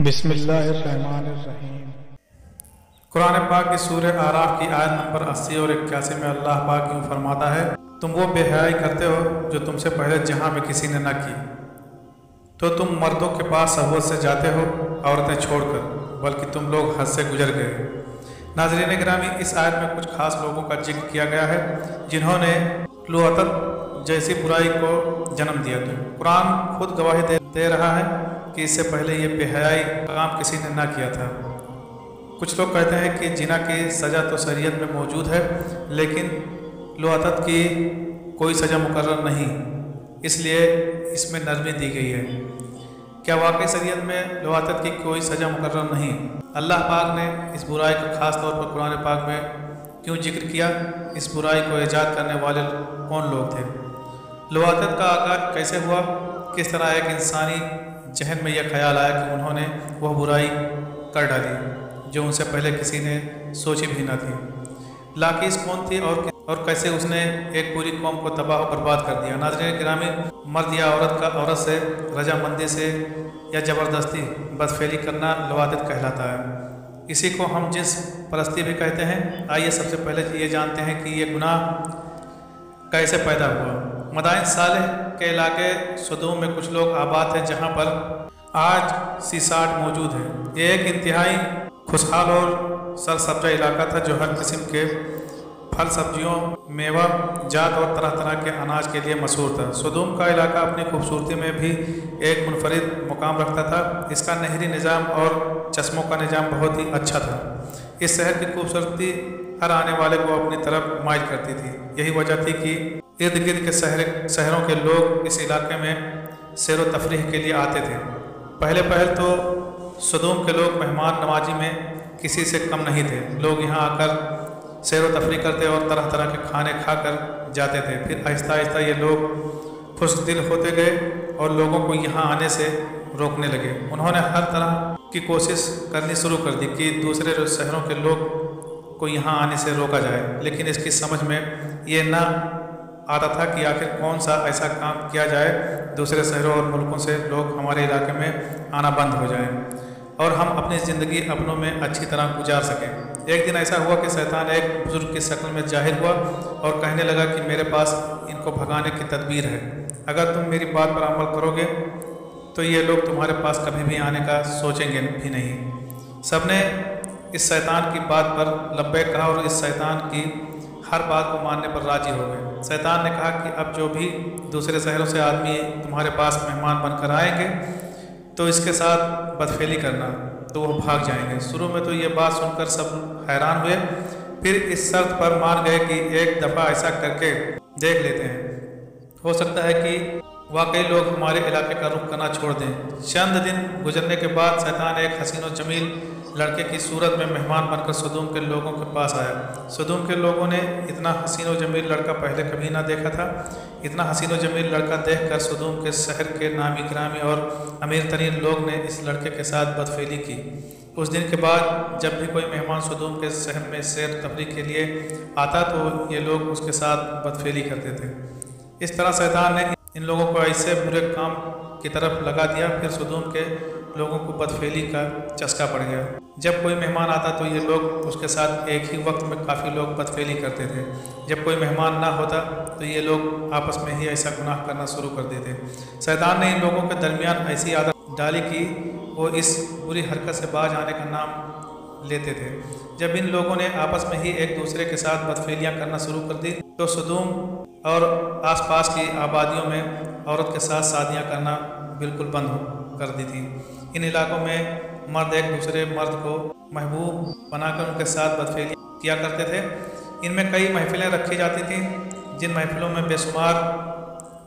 बिस्मिल्लाहिर्रहमानिर्रहीम। कुरान पाक की सूरह आराफ की आयत नंबर 80 और 81 में अल्लाह पाक यूँ फरमाता है, तुम वो बेहयाई करते हो जो तुमसे पहले जहाँ में किसी ने न की, तो तुम मर्दों के पास सहवत से जाते हो औरतें छोड़कर, बल्कि तुम लोग हद से गुजर गए। नाज़रीन गिरामी, इस आयत में कुछ खास लोगों का जिक्र किया गया है जिन्होंने लुअतत जैसी बुराई को जन्म दिया। तो कुरान खुद गवाही दे रहा है कि इससे पहले ये बेहयाई काम किसी ने ना किया था। कुछ लोग कहते हैं कि जिना की सज़ा तो शरीयत में मौजूद है, लेकिन लुअतत की कोई सज़ा मुकर्रर नहीं, इसलिए इसमें नरमी दी गई है। क्या वाकई शरीयत में लुअतत की कोई सज़ा मुकर्रर नहीं? अल्लाह पाक ने इस बुराई का ख़ास तौर पर कुरान पाक में क्यों जिक्र किया? इस बुराई को ईजाद करने वाले कौन लोग थे? लुअतत का आगाज़ कैसे हुआ? किस तरह एक इंसानी जहन में यह ख्याल आया कि उन्होंने वह बुराई कर डाली जो उनसे पहले किसी ने सोची भी न थी? लाकीस कौन थी और कैसे उसने एक पूरी कौम को तबाह और बर्बाद कर दिया? नाज़रीन गिरामी, मर्द या औरत से रजामंदी से या ज़बरदस्ती बदफेली करना लुअतत कहलाता है। इसी को हम जिन्स परस्ती भी कहते हैं। आइए सबसे पहले ये जानते हैं कि ये गुनाह कैसे पैदा हुआ। मदाइन सालेह के इलाके सदूम में कुछ लोग आबाद हैं जहाँ पर आज सीसाट मौजूद है। ये एक इंतहाई खुशहाल और सरसब्जा इलाका था जो हर किस्म के फल, सब्जियों, मेवा जात और तरह तरह के अनाज के लिए मशहूर था। सदूम का इलाका अपनी खूबसूरती में भी एक मुनफरिद मुकाम रखता था। इसका नहरी निज़ाम और चश्मों का निज़ाम बहुत ही अच्छा था। इस शहर की खूबसूरती हर आने वाले को अपनी तरफ माइल करती थी। यही वजह थी कि इर्द गिर्द के शहरों के लोग इस इलाके में सैर व तफरीह के लिए आते थे। पहल तो सदूम के लोग मेहमान नवाजी में किसी से कम नहीं थे। लोग यहाँ आकर सैर व तफरीह करते और तरह तरह के खाने खाकर जाते थे। फिर आहिस्ता आहिस्ता ये लोग खुशदिल होते गए और लोगों को यहाँ आने से रोकने लगे। उन्होंने हर तरह की कोशिश करनी शुरू कर दी कि दूसरे शहरों के लोग को यहाँ आने से रोका जाए, लेकिन इसकी समझ में ये ना आता था कि आखिर कौन सा ऐसा काम किया जाए दूसरे शहरों और मुल्कों से लोग हमारे इलाके में आना बंद हो जाएं और हम अपनी ज़िंदगी अपनों में अच्छी तरह गुजार सकें। एक दिन ऐसा हुआ कि शैतान एक बुजुर्ग की शक्ल में ज़ाहिर हुआ और कहने लगा कि मेरे पास इनको भगाने की तदबीर है। अगर तुम मेरी बात पर अमल करोगे तो ये लोग तुम्हारे पास कभी भी आने का सोचेंगे भी नहीं। सबने इस शैतान की बात पर लब्बैक कहा और इस शैतान की हर बात को मानने पर राजी हो गए। शैतान ने कहा कि अब जो भी दूसरे शहरों से आदमी तुम्हारे पास मेहमान बनकर आएंगे तो इसके साथ बदफेली करना, तो वो भाग जाएंगे। शुरू में तो ये बात सुनकर सब हैरान हुए, फिर इस शर्त पर मान गए कि एक दफ़ा ऐसा करके देख लेते हैं, हो सकता है कि वाकई लोग हमारे इलाके का रुख करना छोड़ दें। चंद दिन गुजरने के बाद शैतान एक हसीन और जमील लड़के की सूरत में मेहमान बनकर सदूम के लोगों के पास आया। सदूम के लोगों ने इतना हसीन और जमील लड़का पहले कभी ना देखा था। इतना हसीन और जमील लड़का देखकर सदूम के शहर के नामी गिरामी और अमीर तरीन लोग ने इस लड़के के साथ बदफेली की। उस दिन के बाद जब भी कोई मेहमान सदूम के शहर में सैर तफरीह के लिए आता तो ये लोग उसके साथ बदफेली करते थे। इस तरह शैतान ने इन लोगों को ऐसे बुरे काम की तरफ लगा दिया, फिर सदूम के लोगों को बदफेली का चस्का पड़ गया। जब कोई मेहमान आता तो ये लोग उसके साथ एक ही वक्त में काफ़ी लोग बदफेली करते थे। जब कोई मेहमान ना होता तो ये लोग आपस में ही ऐसा गुनाह करना शुरू कर देते। शैतान ने इन लोगों के दरमियान ऐसी आदत डाली कि वो इस बुरी हरकत से बाज आने का नाम लेते थे। जब इन लोगों ने आपस में ही एक दूसरे के साथ बदफेलियाँ करना शुरू कर दी तो सदूम और आसपास की आबादियों में औरत के साथ शादियाँ करना बिल्कुल बंद कर दी थी। इन इलाकों में मर्द एक दूसरे मर्द को महबूब बनाकर उनके साथ बदफेली किया करते थे। इनमें कई महफिलें रखी जाती थीं, जिन महफिलों में बेशुमार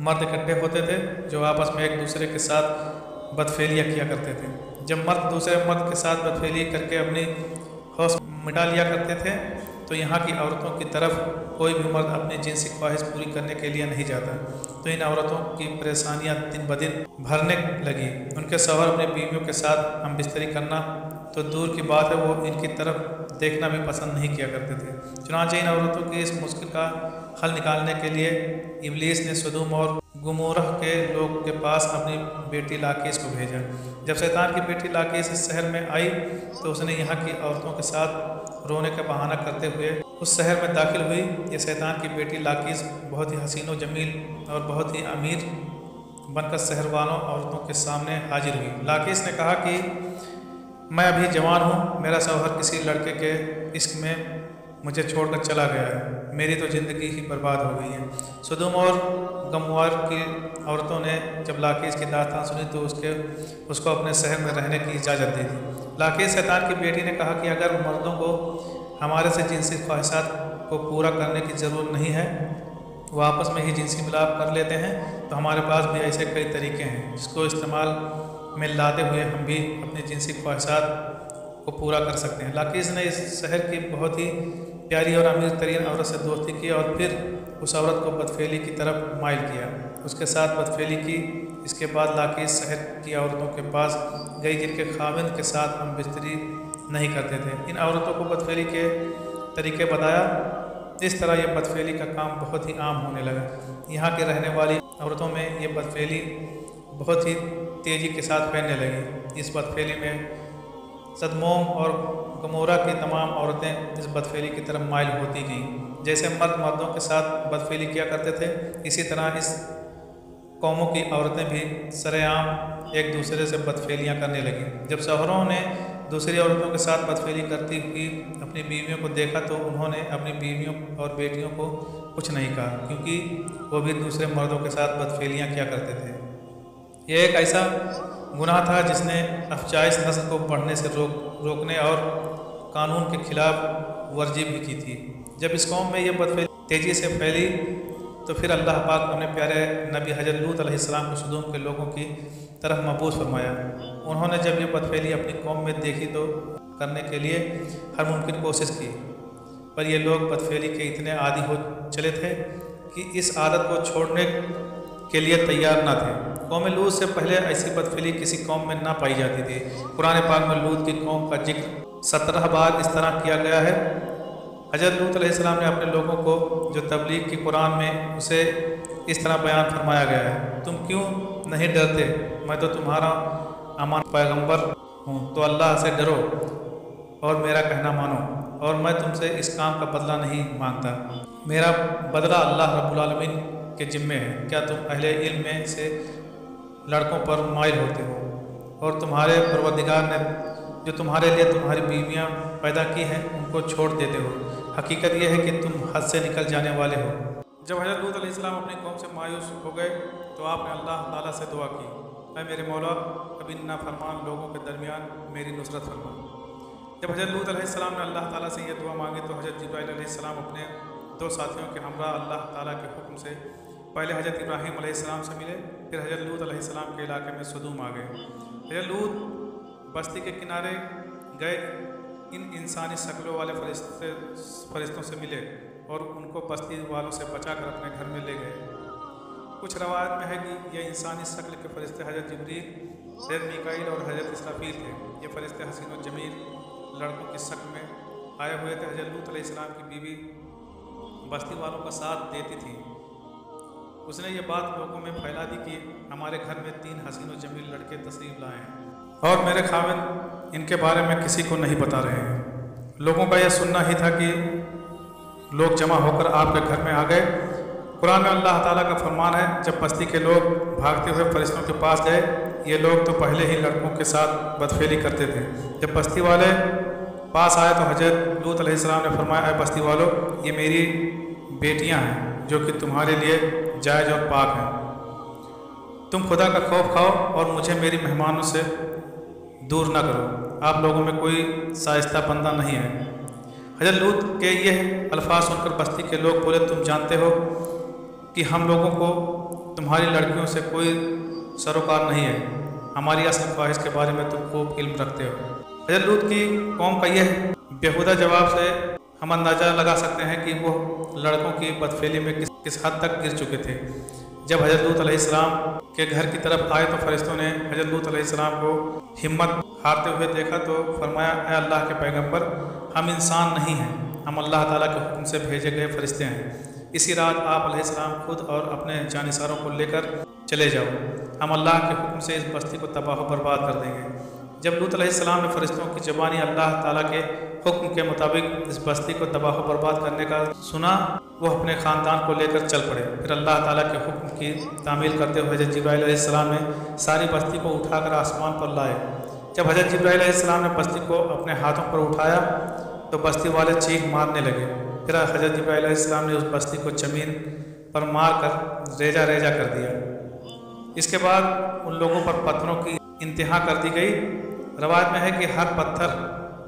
मर्द इकट्ठे होते थे जो आपस में एक दूसरे के साथ बदफेलियाँ किया करते थे। जब मर्द दूसरे मर्द के साथ बदफेली करके अपनी हौस मिटा लिया करते थे तो यहाँ की औरतों की तरफ कोई भी मर्द अपनी जिनसी ख्वाहिश पूरी करने के लिए नहीं जाता। तो इन औरतों की परेशानियाँ दिन ब दिन भरने लगी। उनके शौहर अपनी बीवियों के साथ हम बिस्तरी करना तो दूर की बात है, वो इनकी तरफ देखना भी पसंद नहीं किया करते थे। चुनांचे इन औरतों की इस मुश्किल का हल निकालने के लिए इब्लीस ने सदूम और गुमोरह के लोग के पास अपनी बेटी लाकीस को भेजा। जब शैतान की बेटी लाकीस इस शहर में आई तो उसने यहाँ की औरतों के साथ रोने का बहाना करते हुए उस शहर में दाखिल हुई। ये शैतान की बेटी लाकीस बहुत ही हसीन व जमील और बहुत ही अमीर बनकर शहर वालों औरतों के सामने हाजिर हुई। लाकीस ने कहा कि मैं अभी जवान हूँ, मेरा शौहर किसी लड़के के इश्क में मुझे छोड़कर चला गया है, मेरी तो ज़िंदगी ही बर्बाद हो गई है। सदूम और गमवार की औरतों ने जब लाकीस की दास्तान सुनी तो उसको अपने शहर में रहने की इजाज़त दी थी। लाकीस शैतान की बेटी ने कहा कि अगर मर्दों को हमारे से जिनसी ख्वाहिशात को पूरा करने की ज़रूरत नहीं है, वो आपस में ही जिनसी मिलाप कर लेते हैं, तो हमारे पास भी ऐसे कई तरीके हैं जिसको इस्तेमाल में लाते हुए हम भी अपनी जिनसी ख्वाहिशात को पूरा कर सकते हैं। लाकीस ने इस शहर की बहुत ही प्यारी और अमीर तरीन औरत से दोस्ती की और फिर उस औरत को बदफेली की तरफ माइल किया, उसके साथ बदफेली की। इसके बाद लाकीस शहर की औरतों के पास गई जिनके खाविंद के साथ हम बिस्तरी नहीं करते थे। इन औरतों को बदफेली के तरीके बताया। इस तरह यह बदफेली का काम बहुत ही आम होने लगा। यहाँ के रहने वाली औरतों में ये बदफेली बहुत ही तेज़ी के साथ फैलने लगी। इस बदफेली में सदमोम और गमोरा की तमाम औरतें इस बदफेली की तरफ माइल होती गईं। जैसे मर्द मर्दों के साथ बदफेली किया करते थे, इसी तरह इस कौमों की औरतें भी सरेआम एक दूसरे से बदफेलियाँ करने लगीं। जब शौहरों ने दूसरी औरतों के साथ बदफेली करती हुई अपनी बीवियों को देखा तो उन्होंने अपनी बीवियों और बेटियों को कुछ नहीं कहा, क्योंकि वो भी दूसरे मर्दों के साथ बदफेलियाँ किया करते थे। यह एक ऐसा गुनाह था जिसने अफजाइश नस्ल को बढ़ने से रोकने और कानून के खिलाफ वर्जी भी की थी। जब इस कौम में यह बदफेली तेज़ी से फैली तो फिर अल्लाह पाक अपने प्यारे नबी हज़रत लूत अलैहिस्सलाम को सदूम के लोगों की तरफ मबूस फरमाया। उन्होंने जब ये बदफेली अपनी कौम में देखी तो करने के लिए हर मुमकिन कोशिश की, पर ये लोग बदफेली के इतने आदी हो चले थे कि इस आदत को छोड़ने के लिए तैयार न थे। कौम लूत से पहले ऐसी बदफेली किसी कौम में ना पाई जाती थी। कुरान पाक में लूत की कौम का जिक्र 17 बार इस तरह किया गया है। हज़रत लूत अलैहिस्सलाम ने अपने लोगों को जो तबलीग की कुरान में उसे इस तरह बयान फरमाया गया है, तुम क्यों नहीं डरते, मैं तो तुम्हारा अमान पैगंबर हूँ, तो अल्लाह से डरो और मेरा कहना मानो, और मैं तुमसे इस काम का बदला नहीं मांगता, मेरा बदला अल्लाह रब्बुल आलमीन के जिम्मे है। क्या तुम अहले इल्म में से लड़कों पर माइल होते हो और तुम्हारे परवरदिगार ने जो तुम्हारे लिए तुम्हारी बीवियां पैदा की हैं उनको छोड़ देते हो? हकीकत यह है कि तुम हद से निकल जाने वाले हो। जब हज़रत लूत अलैहिस्सलाम अपनी कौम से मायूस हो गए तो आपने अल्लाह ताला से दुआ की, ऐ मेरे मौला, कभी नाफरमान लोगों के दरमियान मेरी नुसरत फरमा। जब हज़रत लूत अलैहिस्सलाम ने अल्लाह ताला से यह दुआ मांगी तो हज़रत जिब्राईल अलैहिस्सलाम अपने 2 साथियों के हमरा अल्लाह ताला के हुक्म से पहले हज़रत इब्राहीम अलैहिस्सलाम से मिले, फिर हज़रत लूत अलैहिस्सलाम के इलाके में सदूम आ गए। हज़रत लूत बस्ती के किनारे गए, इन इंसानी शक्लों वाले फरिश्तों से मिले और उनको बस्ती वालों से बचाकर अपने घर में ले गए। कुछ रवायत में है कि ये इंसानी शक्ल के फरिश्ते हज़रत जिब्रील, हज़रत मीकाईल और हज़रत इसराफील थे। ये फरिश्ते हसीन और जमील लड़कों की शक्ल में आए हुए थे। हज़रत लूत अलैहिस्सलाम की बीवी बस्ती वालों का साथ देती थी। उसने ये बात लोगों में फैला दी कि हमारे घर में 3 हसीन और जमील लड़के तशरीफ लाए हैं और मेरे खाविंद इनके बारे में किसी को नहीं बता रहे हैं। लोगों का यह सुनना ही था कि लोग जमा होकर आपके घर में आ गए। कुरान में अल्लाह ताला का फरमान है, जब बस्ती के लोग भागते हुए फरिश्तों के पास गए, ये लोग तो पहले ही लड़कों के साथ बदफेली करते थे। जब बस्ती वाले पास आए तो हज़रत लूत अलैहिस्सलाम ने फरमाया, ऐ बस्ती वालों, ये मेरी बेटियां हैं जो कि तुम्हारे लिए जायज़ और पाक हैं। तुम खुदा का खौफ खाओ और मुझे मेरी मेहमानों से दूर ना करो। आप लोगों में कोई शाइस्ता बंदा नहीं है। हज़रत लूत के यह अल्फाज सुनकर बस्ती के लोग बोले, तुम जानते हो कि हम लोगों को तुम्हारी लड़कियों से कोई सरोकार नहीं है। हमारी असल ख्वाहिश के बारे में तुम खूब इल्म रखते हो। हज़रत लूत की कौम का यह बेहुदा जवाब से हम अंदाज़ा लगा सकते हैं कि वो लड़कों की बदफेली में किस हद तक गिर चुके थे। जब हज़रत लूत अलैहिस्सलाम के घर की तरफ आए तो फरिश्तों ने हज़रत लूत अलैहिस्सलाम को हिम्मत हारते हुए देखा तो फरमाया, ऐ अल्लाह के पैगंबर, हम इंसान नहीं हैं, हम अल्लाह ताला के हुक्म से भेजे गए फरिश्ते हैं। इसी रात आप अलैहिस्सलाम खुद और अपने जानिसारों को लेकर चले जाओ, ہم اللہ کے حکم سے اس بستی کو تباہ و برباد کر دیں گے۔ جب لوط علیہ السلام نے فرشتوں کی زبانی اللہ تعالیٰ کے حکم کے مطابق اس بستی کو تباہ و برباد کرنے کا سنا، وہ اپنے خاندان کو لے کر چل پڑے۔ پھر اللہ تعالیٰ کے حکم کی تعمیل کرتے ہوئے حضرت جبرائیل علیہ السلام نے ساری بستی کو اٹھا کر آسمان پر لائے۔ جب حضرت جبرائیل علیہ السلام نے بستی کو اپنے ہاتھوں پر اٹھایا تو بستی والے چیخ مارنے لگے۔ پھر حضرت جبرائیل علیہ السلام نے اس بستی کو زمین پر مار کر ریزہ ریزہ کر دیا۔ اس کے بعد ان لوگوں پر پتھروں کی انتہا کر دی گئی۔ روایت میں ہے کہ ہر پتھر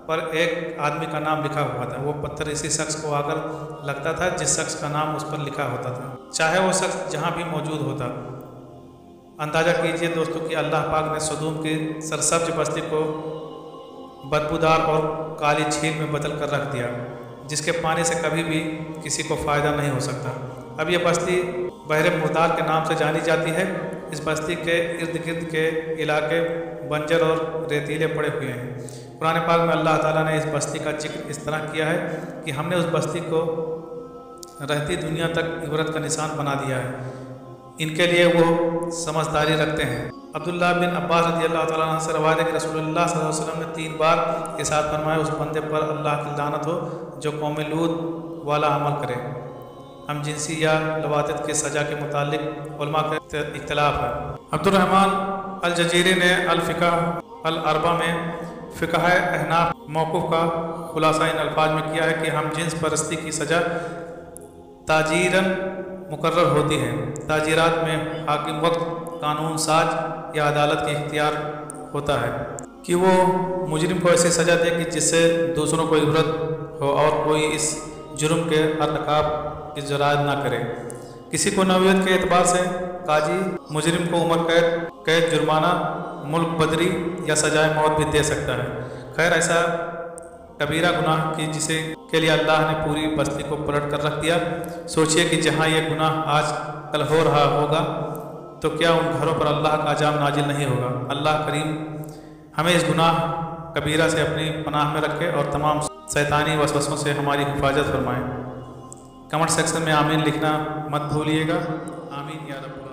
پر ایک آدمی کا نام لکھا ہوا تھا۔ وہ پتھر اسی شخص کو آ کر لگتا تھا جس شخص کا نام اس پر لکھا ہوتا تھا، چاہے وہ شخص جہاں بھی موجود ہوتا۔ اندازہ کیجئے دوستو کہ اللہ پاک نے سدوم کی سرسبز بستی کو بدبودار اور کالی جھیل میں بدل کر رکھ دیا، جس کے پانی سے کبھی بھی کسی کو فائدہ نہیں ہو سکتا۔ اب یہ بستی بحر مردار کے نام سے جانی جاتی ہے۔ اس بستی کے ارد گرد کے علاقے بنجر اور ریتیلے پڑے ہوئے ہیں۔ قرآن پاک میں اللہ تعالیٰ نے اس بستی کا ذکر اس طرح کیا ہے کہ ہم نے اس بستی کو رہتی دنیا تک عبرت کا نشان بنا دیا ہے، ان کے لیے وہ سمجھداری رکھتے ہیں۔ عبداللہ بن عباس رضی اللہ تعالیٰ عنہ سے روایت ہے کہ رسول اللہ صلی اللہ علیہ وسلم نے 3 بار ارشاد فرمایا، اس بندے پر اللہ کی لعنت ہو جو قوم لوط والا عمل کرے۔ ہم جنسی یا لواطت کی سزا کے متعلق علماء کا اختلاف ہے۔ عبد الرحمن الجزیری نے الفقہ الاربع میں فقہ احناف موقف کا خلاصہ ان الفاظ میں کیا ہے کہ ہم جنس پرستی کی سزا تاجیراً مقرر ہوتی ہے۔ تاجیرات میں حاکم وقت قانون ساز یا عدالت کے اختیار ہوتا ہے کہ وہ مجرم کو ایسی سزا دے کہ جس سے دوسروں کو عبرت ہو اور کوئی اس جرم کے ارتکاب کی جرات نہ کرے۔ کسی کو نوعیت کے اعتبار سے قاضی مجرم کو عمر قید، جرمانہ، ملک بدری یا سزائے موت بھی دے سکتا ہے۔ خیر، ایسا کبیرہ گناہ کی جسے کے لیے اللہ نے پوری بستی کو پلٹ کر رکھ دیا۔ سوچئے کہ جہاں یہ گناہ آج کل ہو رہا ہوگا تو کیا ان گھروں پر اللہ کا عذاب نازل نہیں ہوگا۔ اللہ کریم ہمیں اس گناہ کبیرہ سے اپنی پناہ میں رکھے اور تمام شیطانی وسوسوں سے ہماری حفاظت فرمائے۔ کمنٹ سیکشن میں آمین لکھنا مت بھولیے گا۔ آمین یا رب العالمین۔